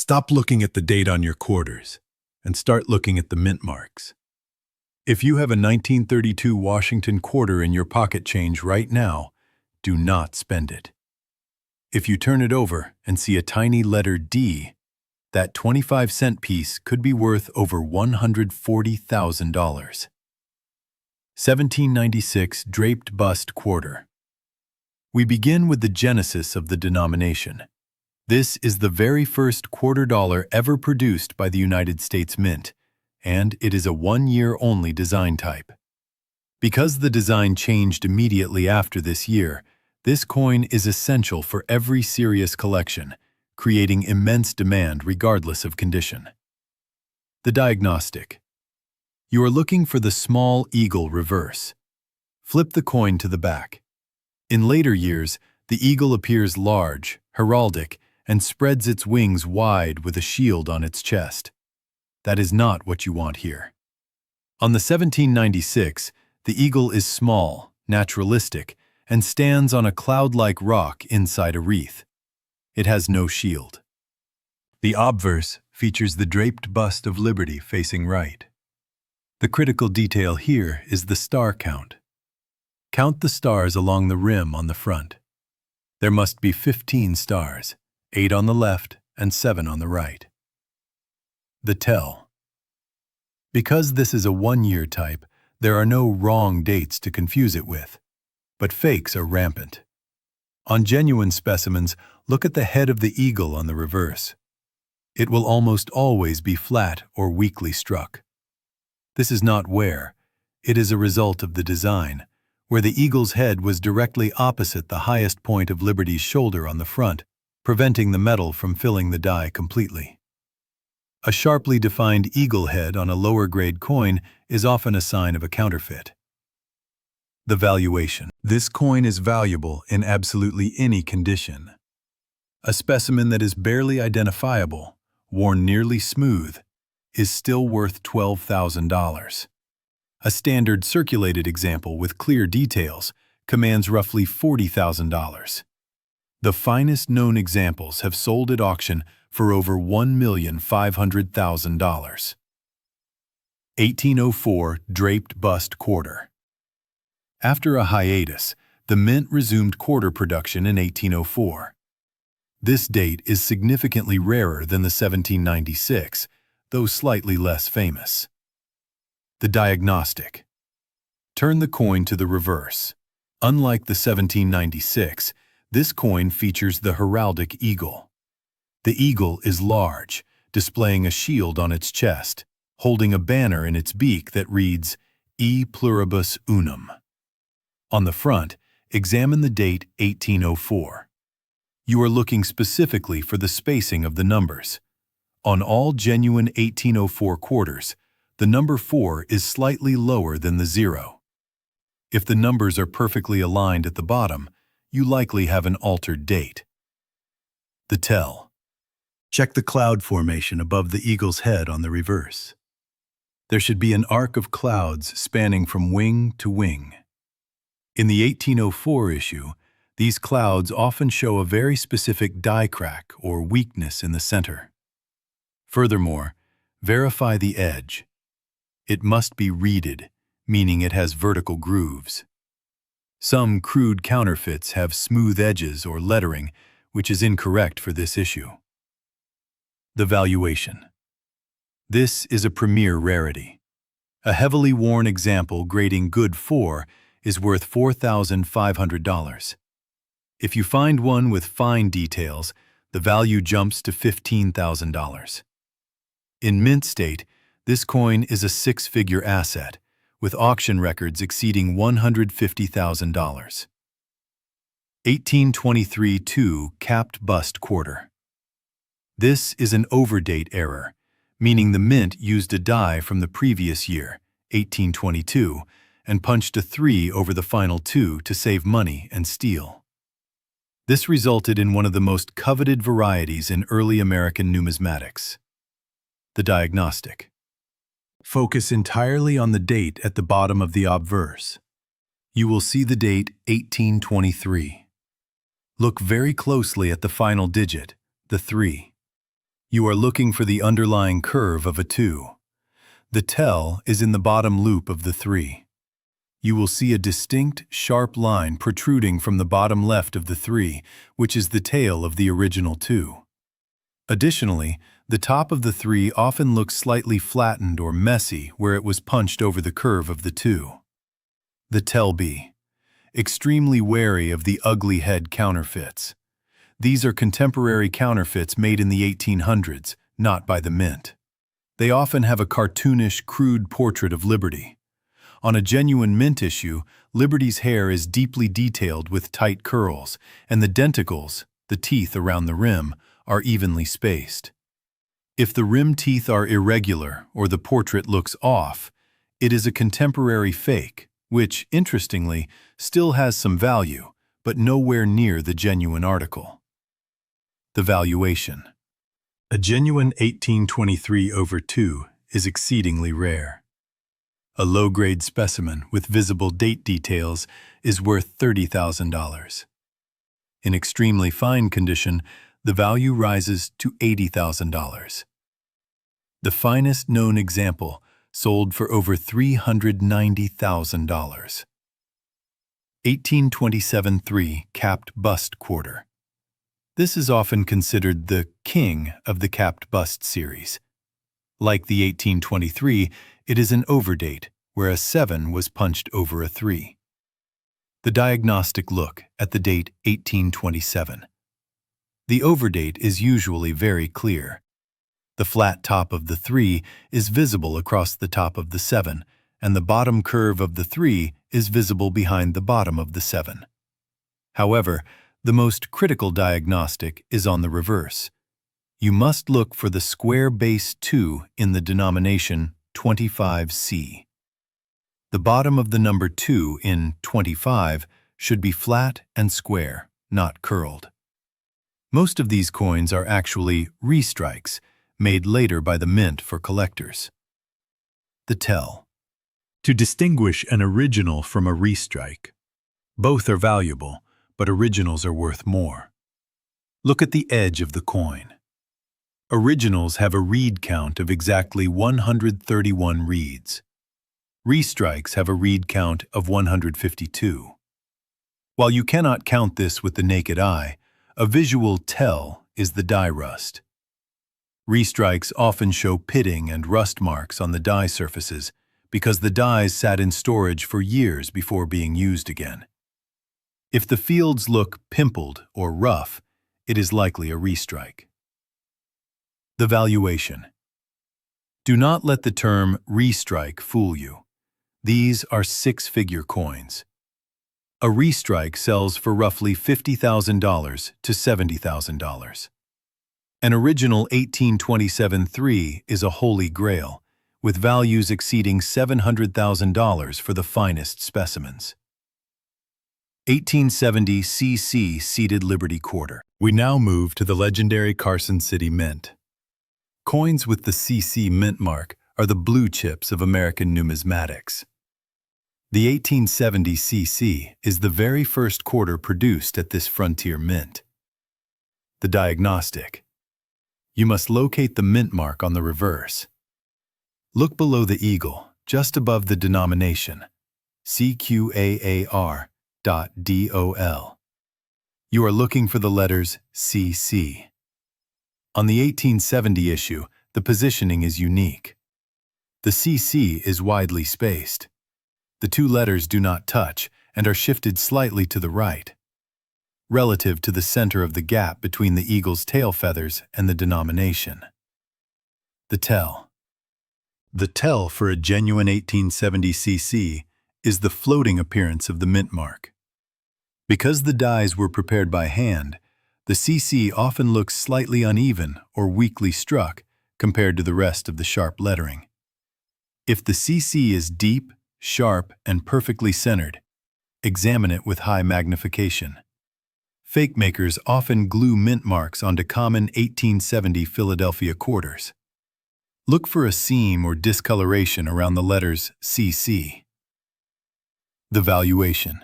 Stop looking at the date on your quarters and start looking at the mint marks. If you have a 1932 Washington quarter in your pocket change right now, do not spend it. If you turn it over and see a tiny letter D, that 25-cent piece could be worth over $140,000. 1796 Draped Bust Quarter. We begin with the genesis of the denomination. This is the very first quarter dollar ever produced by the United States Mint, and it is a one-year-only design type. Because the design changed immediately after this year, this coin is essential for every serious collection, creating immense demand regardless of condition. The diagnostic. You are looking for the small eagle reverse. Flip the coin to the back. In later years, the eagle appears large, heraldic, and spreads its wings wide with a shield on its chest. That is not what you want here. On the 1796, the eagle is small, naturalistic, and stands on a cloud-like rock inside a wreath. It has no shield. The obverse features the draped bust of Liberty facing right. The critical detail here is the star count. Count the stars along the rim on the front. There must be 15 stars, 8 on the left and 7 on the right. The tell. Because this is a one-year type, there are no wrong dates to confuse it with, but fakes are rampant. On genuine specimens, look at the head of the eagle on the reverse. It will almost always be flat or weakly struck. This is not wear, it is a result of the design, where the eagle's head was directly opposite the highest point of Liberty's shoulder on the front, preventing the metal from filling the die completely. A sharply defined eagle head on a lower-grade coin is often a sign of a counterfeit. The valuation. This coin is valuable in absolutely any condition. A specimen that is barely identifiable, worn nearly smooth, is still worth $12,000. A standard circulated example with clear details commands roughly $40,000. The finest known examples have sold at auction for over $1,500,000. 1804 Draped Bust Quarter. After a hiatus, the Mint resumed quarter production in 1804. This date is significantly rarer than the 1796, though slightly less famous. The diagnostic. Turn the coin to the reverse. Unlike the 1796, this coin features the heraldic eagle. The eagle is large, displaying a shield on its chest, holding a banner in its beak that reads, E pluribus unum. On the front, examine the date 1804. You are looking specifically for the spacing of the numbers. On all genuine 1804 quarters, the number 4 is slightly lower than the 0. If the numbers are perfectly aligned at the bottom, you likely have an altered date. The tell. Check the cloud formation above the eagle's head on the reverse. There should be an arc of clouds spanning from wing to wing. In the 1804 issue, these clouds often show a very specific die crack or weakness in the center. Furthermore, verify the edge. It must be reeded, meaning it has vertical grooves. Some crude counterfeits have smooth edges or lettering, which is incorrect for this issue. The valuation. This is a premier rarity. A heavily worn example grading good 4 is worth $4,500. If you find one with fine details, the value jumps to $15,000. In mint state, this coin is a six-figure asset, with auction records exceeding $150,000. 1823-2 Capped Bust Quarter. This is an overdate error, meaning the mint used a die from the previous year, 1822, and punched a 3 over the final 2 to save money and steal. This resulted in one of the most coveted varieties in early American numismatics. The diagnostic. Focus entirely on the date at the bottom of the obverse. You will see the date 1823. Look very closely at the final digit, the 3. You are looking for the underlying curve of a 2. The tell is in the bottom loop of the 3. You will see a distinct, sharp line protruding from the bottom left of the 3, which is the tail of the original 2. Additionally, the top of the 3 often looks slightly flattened or messy where it was punched over the curve of the 2. The tell B. Extremely wary of the ugly head counterfeits. These are contemporary counterfeits made in the 1800s, not by the mint. They often have a cartoonish, crude portrait of Liberty. On a genuine mint issue, Liberty's hair is deeply detailed with tight curls, and the denticles, the teeth around the rim, are evenly spaced. If the rim teeth are irregular or the portrait looks off, it is a contemporary fake, which, interestingly, still has some value, but nowhere near the genuine article. The valuation. A genuine 1823/2 is exceedingly rare. A low-grade specimen with visible date details is worth $30,000. In extremely fine condition, the value rises to $80,000. The finest known example sold for over $390,000. 1827-3 capped bust quarter. This is often considered the king of the capped bust series. Like the 1823, it is an overdate, where a 7 was punched over a 3. The diagnostic look at the date 1827. The overdate is usually very clear. The flat top of the 3 is visible across the top of the 7, and the bottom curve of the 3 is visible behind the bottom of the 7. However, the most critical diagnostic is on the reverse. You must look for the square base 2 in the denomination 25C. The bottom of the number 2 in 25 should be flat and square, not curled. Most of these coins are actually restrikes, made later by the mint for collectors. The tell. To distinguish an original from a restrike. Both are valuable, but originals are worth more. Look at the edge of the coin. Originals have a reed count of exactly 131 reeds. Restrikes have a reed count of 152. While you cannot count this with the naked eye, a visual tell is the die rust. Restrikes often show pitting and rust marks on the die surfaces because the dies sat in storage for years before being used again. If the fields look pimpled or rough, it is likely a restrike. The valuation. Do not let the term restrike fool you. These are six-figure coins. A restrike sells for roughly $50,000 to $70,000. An original 1827-3 is a Holy Grail, with values exceeding $700,000 for the finest specimens. 1870 CC Seated Liberty Quarter. We now move to the legendary Carson City Mint. Coins with the CC mint mark are the blue chips of American numismatics. The 1870 CC is the very first quarter produced at this frontier mint. The diagnostic. You must locate the mint mark on the reverse. Look below the eagle, just above the denomination, CQAAR.DOL. You are looking for the letters CC. On the 1870 issue, the positioning is unique. The CC is widely spaced. The two letters do not touch and are shifted slightly to the right, relative to the center of the gap between the eagle's tail feathers and the denomination. The tell. The tell for a genuine 1870 CC is the floating appearance of the mint mark. Because the dies were prepared by hand, the CC often looks slightly uneven or weakly struck compared to the rest of the sharp lettering. If the CC is deep, sharp, and perfectly centered, examine it with high magnification. Fake makers often glue mint marks onto common 1870 Philadelphia quarters. Look for a seam or discoloration around the letters CC. The valuation.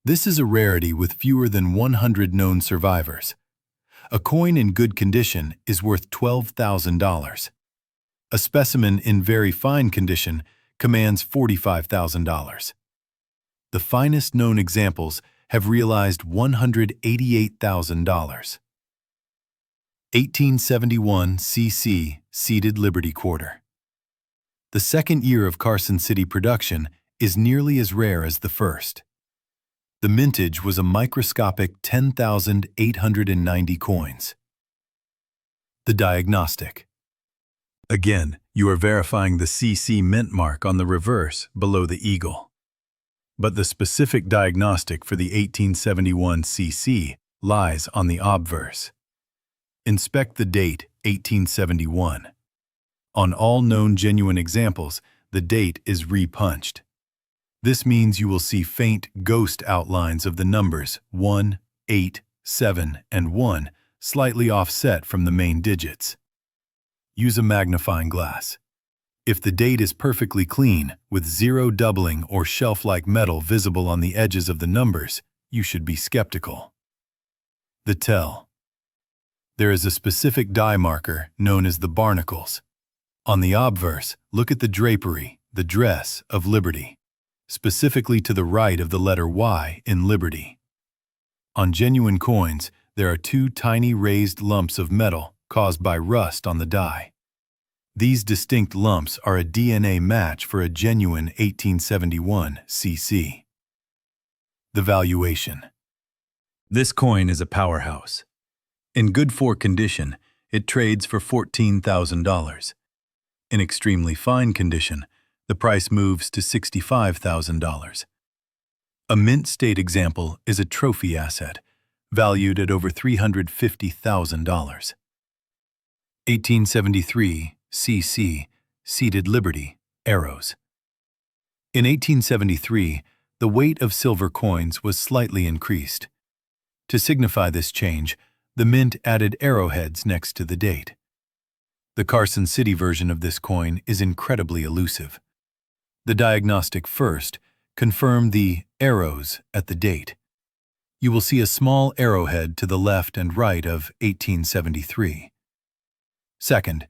This is a rarity with fewer than 100 known survivors. a coin in good condition is worth $12,000. A specimen in very fine condition commands $45,000. The finest known examples have realized $188,000. 1871 CC Seated Liberty Quarter. The second year of Carson City production is nearly as rare as the first. The mintage was a microscopic 10,890 coins. The diagnostic. Again, you are verifying the CC mint mark on the reverse below the eagle. But the specific diagnostic for the 1871 CC lies on the obverse. Inspect the date 1871. On all known genuine examples, the date is repunched. This means you will see faint ghost outlines of the numbers 1, 8, 7, and 1 slightly offset from the main digits. Use a magnifying glass. If the date is perfectly clean, with zero doubling or shelf-like metal visible on the edges of the numbers, you should be skeptical. The tell. There is a specific die marker known as the barnacles. On the obverse, look at the drapery, the dress of Liberty, specifically to the right of the letter Y in Liberty. On genuine coins, there are two tiny raised lumps of metal caused by rust on the die. These distinct lumps are a DNA match for a genuine 1871 CC. The valuation. This coin is a powerhouse. In good for condition, it trades for $14,000. In extremely fine condition, the price moves to $65,000. A mint state example is a trophy asset, valued at over $350,000. 1873 CC Seated Liberty Arrows. In 1873, the weight of silver coins was slightly increased. To signify this change, the mint added arrowheads next to the date. The Carson City version of this coin is incredibly elusive. The diagnostic first confirmed the arrows at the date. You will see a small arrowhead to the left and right of 1873. Second,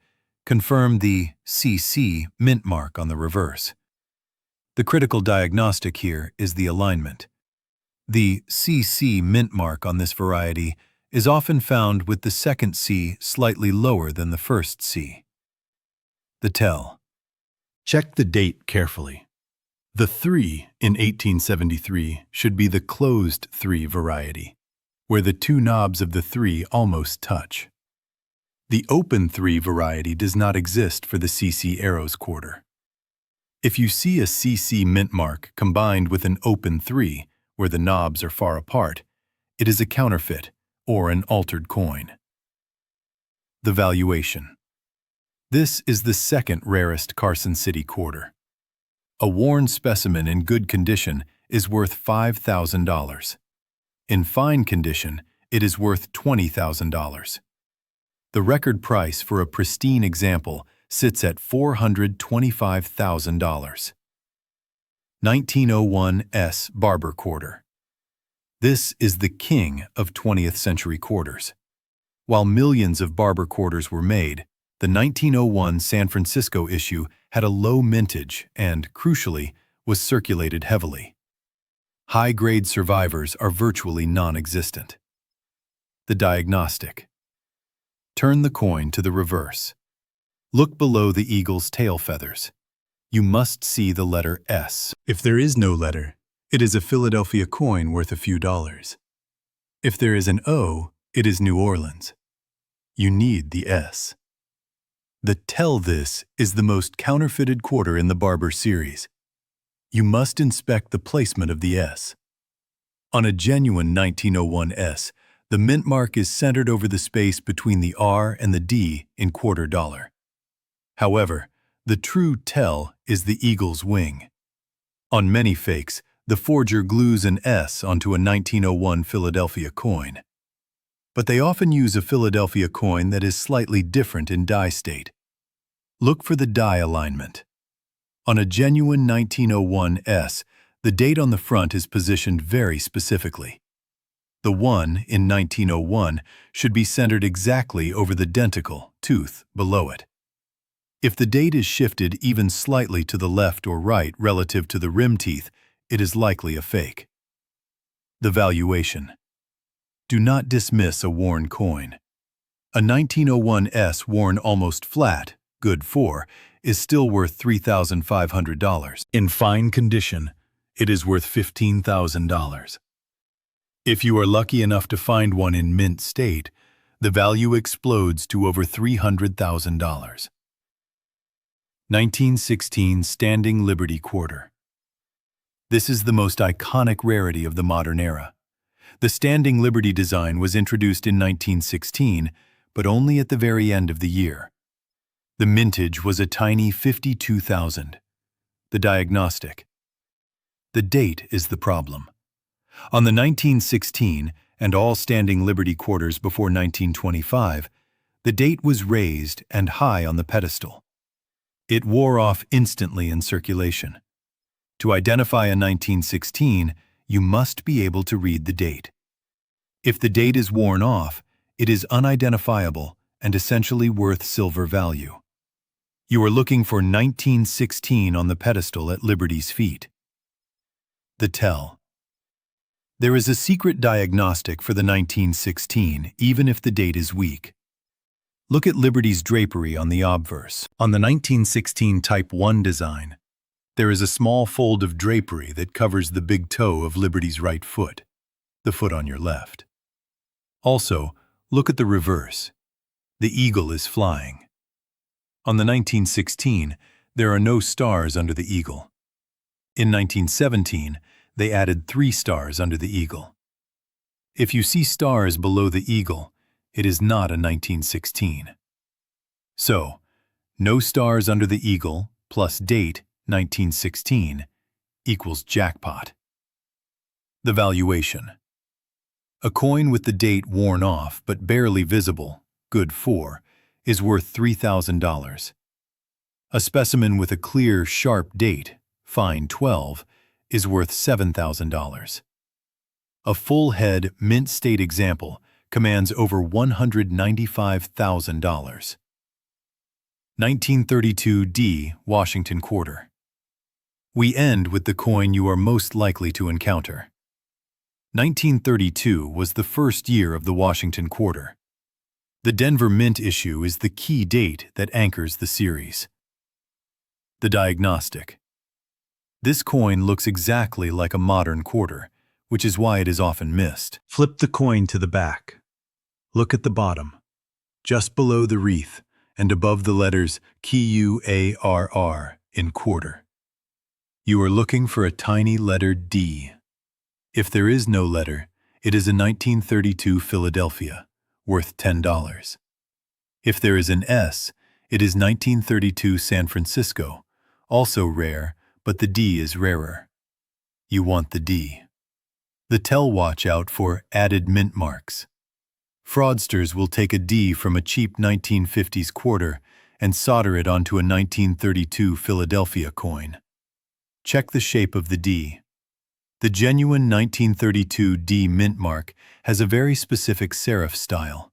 confirm the CC mint mark on the reverse. The critical diagnostic here is the alignment. The CC mint mark on this variety is often found with the second C slightly lower than the first C. The tell. Check the date carefully. The 3 in 1873 should be the closed 3 variety, where the two knobs of the 3 almost touch. The open 3 variety does not exist for the CC Arrows quarter. If you see a CC mint mark combined with an open 3, where the knobs are far apart, it is a counterfeit or an altered coin. The valuation. This is the second rarest Carson City quarter. A worn specimen in good condition is worth $5,000. In fine condition, it is worth $20,000. The record price for a pristine example sits at $425,000. 1901 S Barber quarter. This is the king of 20th century quarters. While millions of Barber quarters were made, the 1901 San Francisco issue had a low mintage and, crucially, was circulated heavily. High-grade survivors are virtually non-existent. The diagnostic. Turn the coin to the reverse. Look below the eagle's tail feathers. You must see the letter S. If there is no letter, it is a Philadelphia coin worth a few dollars. If there is an O, it is New Orleans. You need the S. The tell this is the most counterfeited quarter in the Barber series. You must inspect the placement of the S. On a genuine 1901 S, the mint mark is centered over the space between the R and the D in quarter dollar. However, the true tell is the eagle's wing. On many fakes, the forger glues an S onto a 1901 Philadelphia coin. But they often use a Philadelphia coin that is slightly different in die state. Look for the die alignment. On a genuine 1901 S, the date on the front is positioned very specifically. The 1 in 1901 should be centered exactly over the denticle tooth below it. If the date is shifted even slightly to the left or right relative to the rim teeth, it is likely a fake. The valuation. Do not dismiss a worn coin. A 1901 S worn almost flat, good for, is still worth $3,500. In fine condition, it is worth $15,000. If you are lucky enough to find one in mint state, the value explodes to over $300,000. 1916 Standing Liberty Quarter. This is the most iconic rarity of the modern era. The Standing Liberty design was introduced in 1916, but only at the very end of the year. The mintage was a tiny 52,000. The diagnostic. The date is the problem. On the 1916 and all Standing Liberty quarters before 1925, the date was raised and high on the pedestal. It wore off instantly in circulation. To identify a 1916, you must be able to read the date. If the date is worn off, it is unidentifiable and essentially worth silver value. You are looking for 1916 on the pedestal at Liberty's feet. The tell. There is a secret diagnostic for the 1916, even if the date is weak. Look at Liberty's drapery on the obverse. On the 1916 Type 1 design, there is a small fold of drapery that covers the big toe of Liberty's right foot, the foot on your left. Also, look at the reverse. The eagle is flying. On the 1916, there are no stars under the eagle. In 1917, they added 3 stars under the eagle. If you see stars below the eagle, it is not a 1916. So, no stars under the eagle plus date 1916 equals jackpot. The valuation. A coin with the date worn off but barely visible, good for, is worth $3,000. A specimen with a clear, sharp date, fine 12, is worth $7,000. A full head mint state example commands over $195,000. 1932 D Washington Quarter. We end with the coin you are most likely to encounter. 1932 was the first year of the Washington Quarter. The Denver Mint issue is the key date that anchors the series. The diagnostic. This coin looks exactly like a modern quarter, which is why it is often missed. Flip the coin to the back. Look at the bottom, just below the wreath and above the letters QUARR in quarter. You are looking for a tiny letter D. If there is no letter, it is a 1932 Philadelphia, worth $10. If there is an S, it is 1932 San Francisco, also rare, but the D is rarer. You want the D. The tell watch out for added mint marks. Fraudsters will take a D from a cheap 1950s quarter and solder it onto a 1932 Philadelphia coin. Check the shape of the D. The genuine 1932 D mint mark has a very specific serif style.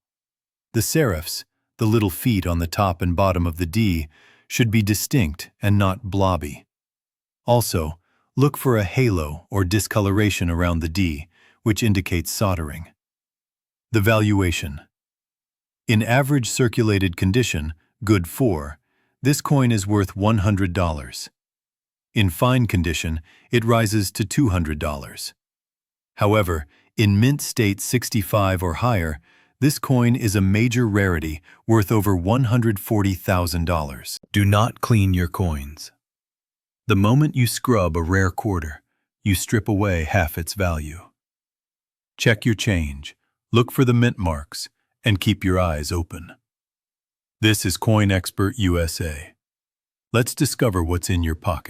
The serifs, the little feet on the top and bottom of the D, should be distinct and not blobby. Also, look for a halo or discoloration around the D, which indicates soldering. The valuation. In average circulated condition, good for, this coin is worth $100. In fine condition, it rises to $200. However, in mint state 65 or higher, this coin is a major rarity worth over $140,000. Do not clean your coins. The moment you scrub a rare quarter, you strip away half its value. Check your change, look for the mint marks, and keep your eyes open. This is Coin Expert USA. Let's discover what's in your pocket.